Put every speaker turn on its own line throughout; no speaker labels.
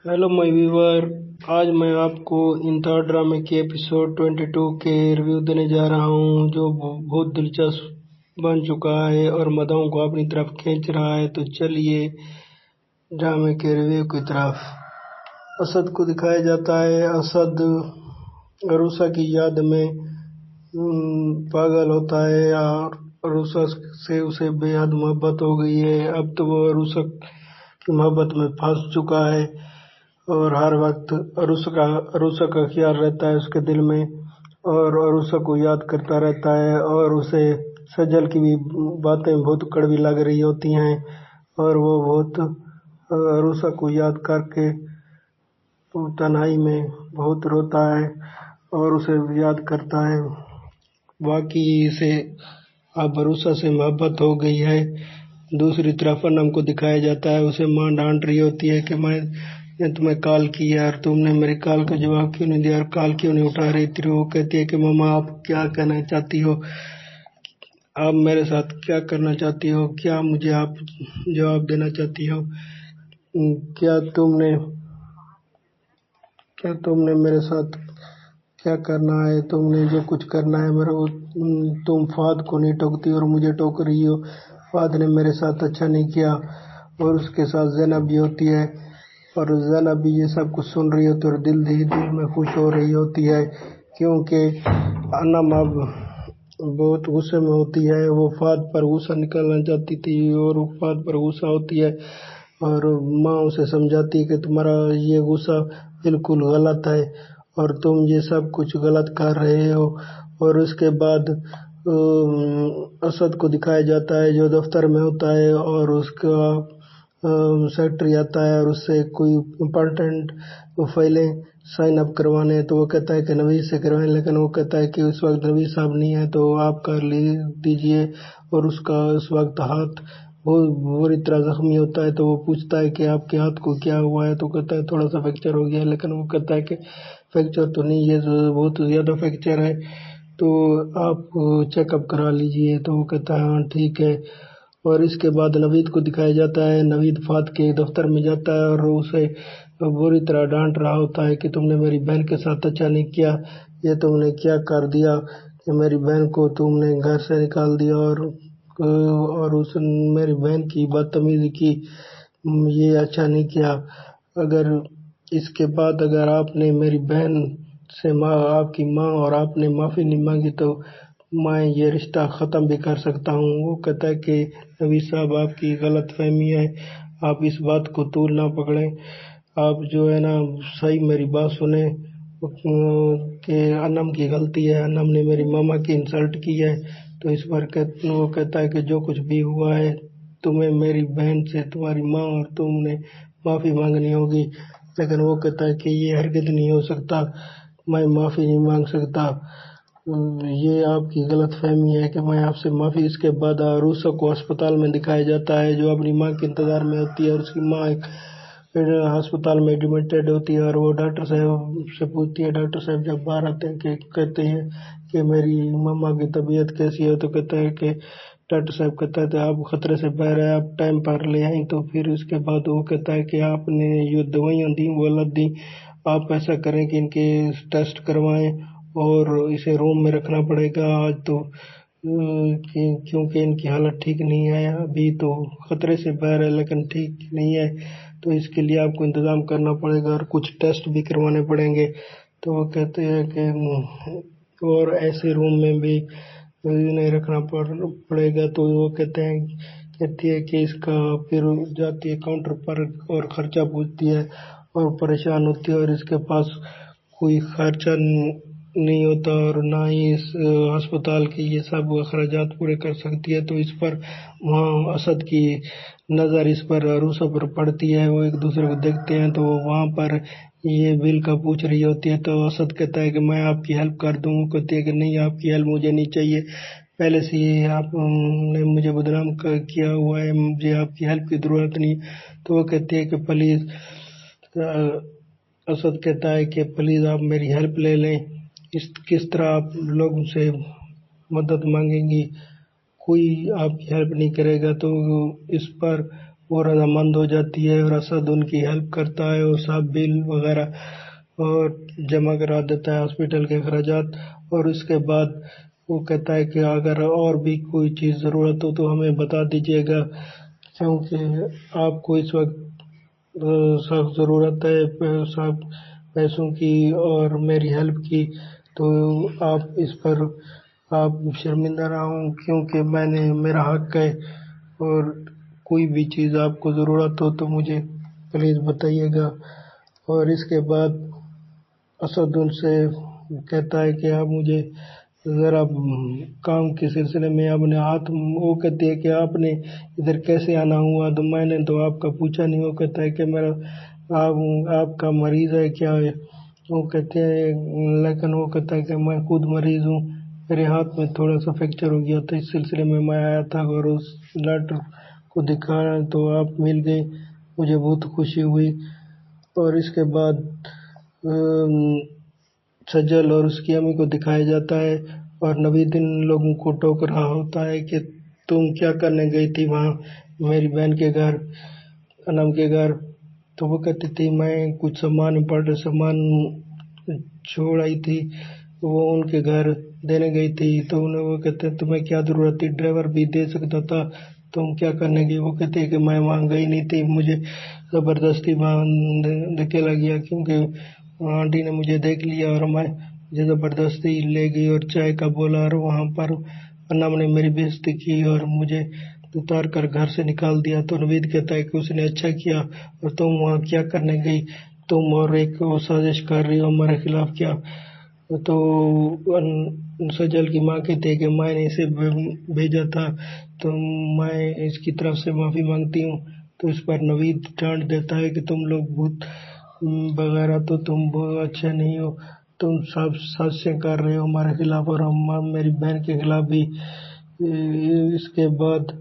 Hello my viewer. आज मैं आपको इंतजार ड्रामे के एपिसोड 22 के रिव्यू देने जा रहा हूं, जो बहुत दिलचस्प बन चुका है और मदाओं को अपनी तरफ खींच रहा है। तो चलिए ड्रामे के रिव्यू की तरफ। असद को दिखाया जाता है। असद अरूसा की याद में पागल होता है और अरूसा से उसे बेहद मोहब्बत हो गई है। अब तो वो अरूसा की मोहब्बत में फंस चुका है और हर वक्त अरूसा का ख्याल रहता है उसके दिल में और अरूसा को याद करता रहता है और उसे सजल की भी बातें बहुत कड़वी लग रही होती हैं और वो बहुत अरूसा को याद करके तन्हाई में बहुत रोता है और उसे याद करता है। बाकी इसे अब अरूसा से मोहब्बत हो गई है। दूसरी तरफ अनम को दिखाया जाता है। उसे माँ डांट रही होती है कि मैंने तुम्हें कॉल किया और तुमने मेरे कॉल का जवाब क्यों नहीं दिया और कॉल क्यों नहीं उठा रही थी। वो कहती है कि मम्मा आप क्या कहना चाहती हो, आप मेरे साथ क्या करना चाहती हो, क्या मुझे आप जवाब देना चाहती हो, क्या तुमने मेरे साथ क्या करना है, तुमने जो कुछ करना है मेरे को। तुम फाद को नहीं टोकती और मुझे टोक रही हो। फाद ने मेरे साथ अच्छा नहीं किया और उसके साथ ज़ैनब भी होती है और ज़ैनब भी ये सब कुछ सुन रही होती है और दिल में खुश हो रही होती है, क्योंकि अनम अब बहुत गुस्से में होती है। वो फाद पर गुस्सा निकालना चाहती थी और वो फाद पर गुस्सा होती है और माँ उसे समझाती है कि तुम्हारा ये गुस्सा बिल्कुल गलत है और तुम ये सब कुछ गलत कर रहे हो। और उसके बाद असद को दिखाया जाता है जो दफ्तर में होता है और उसका सेक्रेटरी आता है और उससे कोई इम्पोर्टेंट फाइलें साइन अप करवाने, तो वो कहता है कि नवीद से करवाएं, लेकिन वो कहता है कि उस वक्त नवीद साहब नहीं है तो आप कर दीजिए। और उसका उस वक्त हाथ बहुत बुरी तरह जख्मी होता है, तो वो पूछता है कि आपके हाथ को क्या हुआ है, तो कहता है थोड़ा सा फ्रैक्चर हो गया है, लेकिन वो कहता है कि फ्रैक्चर तो नहीं है, बहुत ज़्यादा फ्रैक्चर है, तो आप चेकअप करा लीजिए। तो वो कहता है हाँ ठीक है। और इसके बाद नवीद को दिखाया जाता है। नवीद फात के दफ्तर में जाता है और उसे बुरी तरह डांट रहा होता है कि तुमने मेरी बहन के साथ अच्छा नहीं किया, ये तुमने क्या कर दिया कि मेरी बहन को तुमने घर से निकाल दिया और उस मेरी बहन की बदतमीजी की, ये अच्छा नहीं किया। अगर इसके बाद अगर आपने मेरी बहन से आपकी माँ और आपने माफ़ी नहीं मांगी तो मैं ये रिश्ता ख़त्म भी कर सकता हूँ। वो कहता है कि नवीद साहब आपकी गलतफहमी है, आप इस बात को तूल ना पकड़ें, आप जो है ना सही मेरी बात सुने कि अनम की गलती है, अनम ने मेरी मामा की इंसल्ट की है। तो इस बार वो कहता है कि जो कुछ भी हुआ है तुम्हें मेरी बहन से तुम्हारी माँ और तुमने माफ़ी मांगनी होगी। लेकिन वो कहता है कि ये हरगिज़ नहीं हो सकता, मैं माफ़ी नहीं मांग सकता, ये आपकी गलतफहमी है कि मैं आपसे माफ़ी। इसके बाद अरूसा को अस्पताल में दिखाया जाता है जो अपनी माँ के इंतज़ार में होती है और उसकी माँ फिर अस्पताल में एडमिटेड होती है और वो डॉक्टर साहब से पूछती है। डॉक्टर साहब जब बाहर आते हैं कि कहते हैं कि मेरी मम्मा की तबीयत कैसी है, तो कहता है कि डॉक्टर साहब कहता है तो आप खतरे से बाहर है, आप टाइम पर ले आएँ। तो फिर उसके बाद वो कहता है कि आपने जो दवाइयाँ दी वो गलत दी, आप ऐसा करें कि इनके टेस्ट करवाएं और इसे रूम में रखना पड़ेगा आज तो क्योंकि इनकी हालत ठीक नहीं है, अभी तो खतरे से बाहर है लेकिन ठीक नहीं है, तो इसके लिए आपको इंतज़ाम करना पड़ेगा और कुछ टेस्ट भी करवाने पड़ेंगे। तो वो कहते हैं कि और ऐसे रूम में भी नहीं रखना पड़ेगा। तो वो कहती है कि इसका फिर जाती है काउंटर पर और ख़र्चा पूछती है और परेशान होती है और इसके पास कोई खर्चा नहीं होता और ना ही इस अस्पताल के ये सब अखराजात पूरे कर सकती है। तो इस पर वहाँ असद की नज़र इस पर अरूसा पर पड़ती है, वो एक दूसरे को देखते हैं। तो वहाँ पर ये बिल का पूछ रही होती है, तो असद कहता है कि मैं आपकी हेल्प कर दूँ। वो कहती है कि नहीं, आपकी हेल्प मुझे नहीं चाहिए, पहले से ही आपने मुझे बदनाम किया हुआ है, मुझे आपकी हेल्प की ज़रूरत नहीं। तो वो कहती है कि प्लीज़, असद कहता है कि प्लीज़ आप मेरी हेल्प ले लें। किस तरह आप लोगों से मदद मांगेंगी, कोई आपकी हेल्प नहीं करेगा। तो इस पर वो रजामंद हो जाती है और असद उनकी हेल्प करता है और सब बिल वगैरह और जमा करा देता है हॉस्पिटल के अखराजात। और उसके बाद वो कहता है कि अगर और भी कोई चीज़ ज़रूरत हो तो हमें बता दीजिएगा, क्योंकि आपको इस वक्त सख्त ज़रूरत है सब पैसों की और मेरी हेल्प की। तो आप इस पर आप शर्मिंदा ना हों, क्योंकि मेरा हक है। और कोई भी चीज़ आपको ज़रूरत हो तो मुझे प्लीज़ बताइएगा। और इसके बाद असद उनसे कहता है कि आप मुझे ज़रा काम के सिलसिले में अपने हाथ, वो कहती है कि आपने इधर कैसे आना हुआ, तो मैंने तो आपका पूछा नहीं। वो कहता है कि मेरा आपका मरीज़ है क्या है? वो कहते हैं, लेकिन वो कहता है कि मैं खुद मरीज़ हूँ, मेरे हाथ में थोड़ा सा फ्रैक्चर हो गया था, इस सिलसिले में मैं आया था और उस डॉक्टर को दिखाया तो आप मिल गए, मुझे बहुत खुशी हुई। और इसके बाद सज्जल और उसकी अम्मी को दिखाया जाता है और नवीद इन लोगों को टोक रहा होता है कि तुम क्या करने गई थी वहाँ मेरी बहन के घर, अनम के घर। तो वो कहती थी मैं कुछ सामान छोड़ आई थी, वो उनके घर देने गई थी। तो उन्हें वो कहते तुम्हें क्या ज़रूरत थी, ड्राइवर भी दे सकता था, तुम क्या करने गई? वो कहते कि मैं वहाँ गई नहीं थी, मुझे ज़बरदस्ती वहाँ धकेला गया, क्योंकि आंटी ने मुझे देख लिया और मुझे ज़बरदस्ती ले गई और चाय का बोला और वहाँ पर अन्नम ने मेरी बेइज्जती की और मुझे उतार कर घर से निकाल दिया। तो नवीद कहता है कि उसने अच्छा किया, और तुम वहाँ क्या करने गई? तुम और एक वो साजिश कर रही हो हमारे खिलाफ क्या? तो सजल की माँ कहती है कि मैंने इसे भेजा था, तो मैं इसकी तरफ से माफ़ी मांगती हूँ। तो इस पर नवीद डांट देता है कि तुम लोग भूत वगैरह तो तुम बहुत अच्छे नहीं हो, तुम सब साजिशें कर रहे हो हमारे खिलाफ और हम मेरी बहन के खिलाफ भी। इसके बाद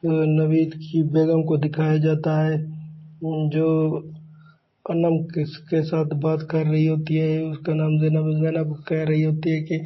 नवीद की बेगम को दिखाया जाता है, जो अनम के साथ बात कर रही होती है, उसका नाम ज़ैनब। ज़ैनब कह रही होती है कि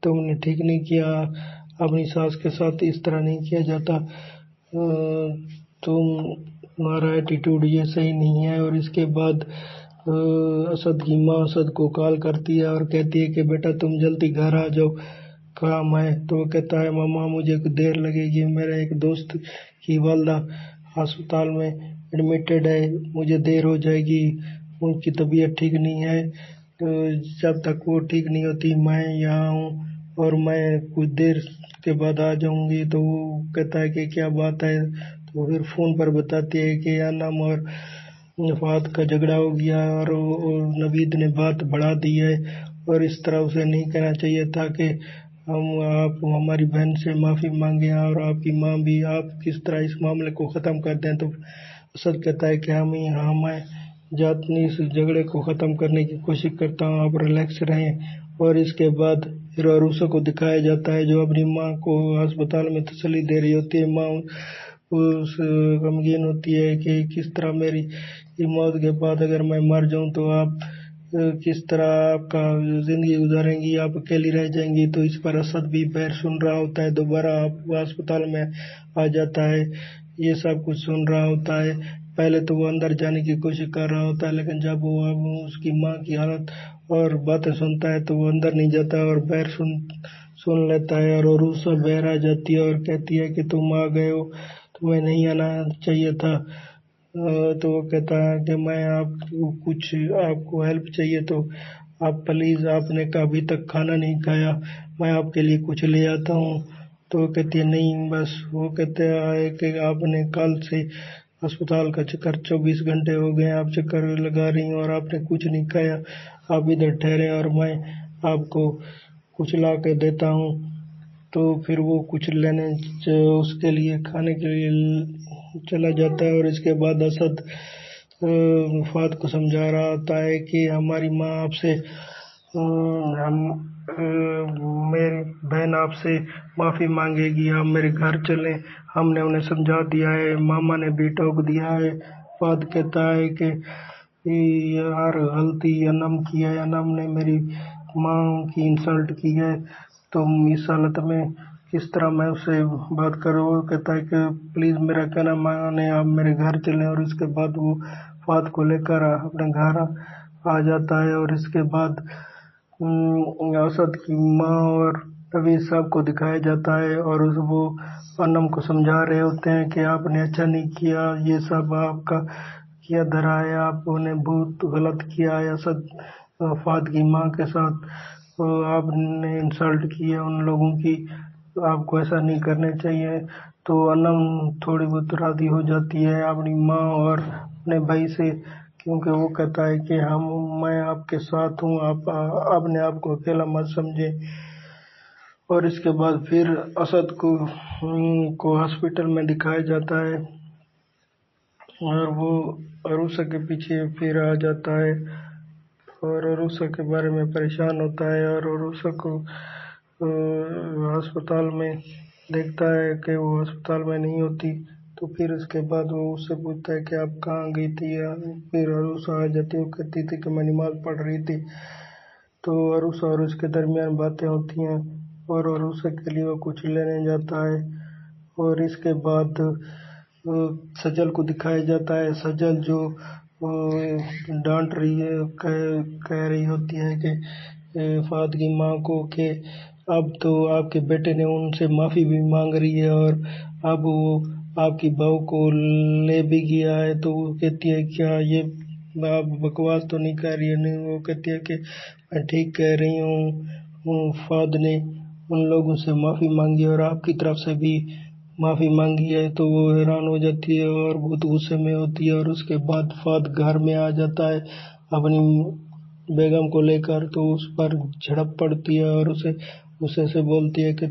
तुमने ठीक नहीं किया, अपनी सास के साथ इस तरह नहीं किया जाता, तुम्हारा एटीट्यूड ये सही नहीं है। और इसके बाद असद की माँ असद को कॉल करती है और कहती है कि बेटा तुम जल्दी घर आ जाओ, काम है। तो वो कहता है मामा मुझे देर लगेगी, मेरा एक दोस्त की वालदा अस्पताल में एडमिटेड है, मुझे देर हो जाएगी, उनकी तबीयत ठीक नहीं है। तो जब तक वो ठीक नहीं होती मैं यहाँ हूँ और मैं कुछ देर के बाद आ जाऊँगी। तो वो कहता है कि क्या बात है? तो फिर फ़ोन पर बताती है कि अनम और नफ़ात का झगड़ा हो गया और नवीद ने बात बढ़ा दी है, और इस तरह उसे नहीं कहना चाहिए था कि आप हमारी बहन से माफ़ी मांगें और आपकी माँ भी, आप किस तरह इस मामले को ख़त्म कर दें। तो असद कहता है कि मैं जातनी इस झगड़े को ख़त्म करने की कोशिश करता हूँ, आप रिलैक्स रहें। और इसके बाद फिर अरूसा को दिखाया जाता है, जो अपनी माँ को अस्पताल में तसल्ली दे रही होती है। माँ उस गमगीन होती है कि किस तरह मेरी मौत के बाद अगर मैं मर जाऊं तो आप किस तरह आपका ज़िंदगी गुजारेंगी, आप अकेली रह जाएंगी। तो इस पर असद भी बैर सुन रहा होता है, दोबारा आप अस्पताल में आ जाता है, ये सब कुछ सुन रहा होता है। पहले तो वो अंदर जाने की कोशिश कर रहा होता है, लेकिन जब वो अब उसकी माँ की हालत और बातें सुनता है तो वो अंदर नहीं जाता और बैर सुन लेता है। और रूसा बहर आ जाती है और कहती है कि तुम आ गए हो, तुम्हें नहीं आना चाहिए था। तो वो कहता है कि मैं आपको हेल्प चाहिए तो आप प्लीज़, आपने अभी तक खाना नहीं खाया, मैं आपके लिए कुछ ले आता हूँ। तो वो कहती है नहीं बस। वो कहते हैं कि आपने कल से अस्पताल का चक्कर 24 घंटे हो गए, आप चक्कर लगा रही हैं और आपने कुछ नहीं खाया, आप इधर ठहरे और मैं आपको कुछ ला के देता हूँ। तो फिर वो कुछ लेने उसके लिए खाने के लिए चला जाता है। और इसके बाद असद वफात को समझा रहा होता है कि हमारी माँ आपसे हम मेरी बहन आपसे माफ़ी मांगेगी, आप मेरे घर चलें, हमने उन्हें समझा दिया है, मामा ने भी टोक दिया है। फाद कहता है कि यार गलती अनम की है, अनम ने मेरी माँ की इंसल्ट की है, तुम इस हालत में किस तरह मैं उससे बात करूँ। वो कहता है कि प्लीज़ मेरा कहना माने, आप मेरे घर चलें। और इसके बाद वो फाद को लेकर अपने घर आ जाता है। और इसके बाद असद की माँ और नवीद साहब को दिखाया जाता है और वो अनम को समझा रहे होते हैं कि आपने अच्छा नहीं किया, ये सब आपका किया धरा है, आपने बहुत गलत किया है असद फाद की माँ के साथ। तो आपने इंसल्ट की है उन लोगों की, तो आपको ऐसा नहीं करना चाहिए। तो अनम थोड़ी बहुत राजी हो जाती है अपनी माँ और अपने भाई से, क्योंकि वो कहता है कि मैं आपके साथ हूँ, आप अपने आप को अकेला मत समझे। और इसके बाद फिर असद को हॉस्पिटल में दिखाया जाता है और वो अरूसा के पीछे फिर आ जाता है और अरूसा के बारे में परेशान होता है। और अरूसा को अस्पताल में देखता है कि वो अस्पताल में नहीं होती। तो फिर उसके बाद वो उससे पूछता है कि आप कहाँ गई थी। फिर अरूसा आ जाती है, वो कहती थी कि मैं नमाज़ पढ़ रही थी। तो अरूसा और उसके दरमियान बातें होती हैं और अरूसा के लिए वो कुछ लेने जाता है। और इसके बाद सजल को दिखाया जाता है। सजल जो डांट रही है, कह रही होती है कि फाद की माँ को कि अब तो आपके बेटे ने उनसे माफ़ी भी मांग रही है और अब वो आपकी बहू को ले भी गया है। तो वो कहती है क्या ये आप बकवास तो नहीं कर रही है। नहीं, वो कहती है कि मैं ठीक कह रही हूँ, फाद ने उन लोगों से माफ़ी मांगी और आपकी तरफ से भी माफ़ी मांगी है। तो वो हैरान हो जाती है और बहुत गुस्से में होती है। और उसके बाद फाद घर में आ जाता है अपनी बेगम को लेकर। तो उस पर झड़प पड़ती है और उसे से बोलती है कि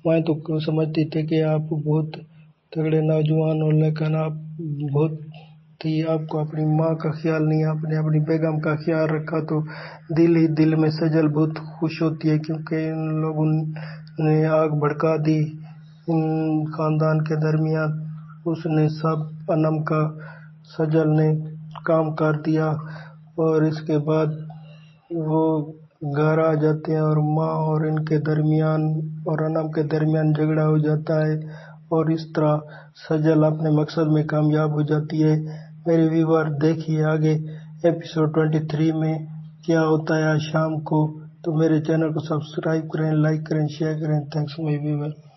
मैं तो समझती थी कि आप बहुत तगड़े नौजवान हो, लेकिन आप बहुत थी, आपको अपनी माँ का ख्याल नहीं, आपने अपनी बेगम का ख्याल रखा। तो दिल ही दिल में सजल बहुत खुश होती है, क्योंकि इन लोगों ने आग भड़का दी इन खानदान के दरमियान। उसने सब अनम का सजल ने काम कर दिया। और इसके बाद वो घर आ जाते हैं और माँ और इनके दरमियान और अनम के दरमियान झगड़ा हो जाता है। और इस तरह सजल अपने मकसद में कामयाब हो जाती है। मेरे व्यूवर, देखिए आगे एपिसोड 23 में क्या होता है आज शाम को। तो मेरे चैनल को सब्सक्राइब करें, लाइक करें, शेयर करें। Thanks my viewer.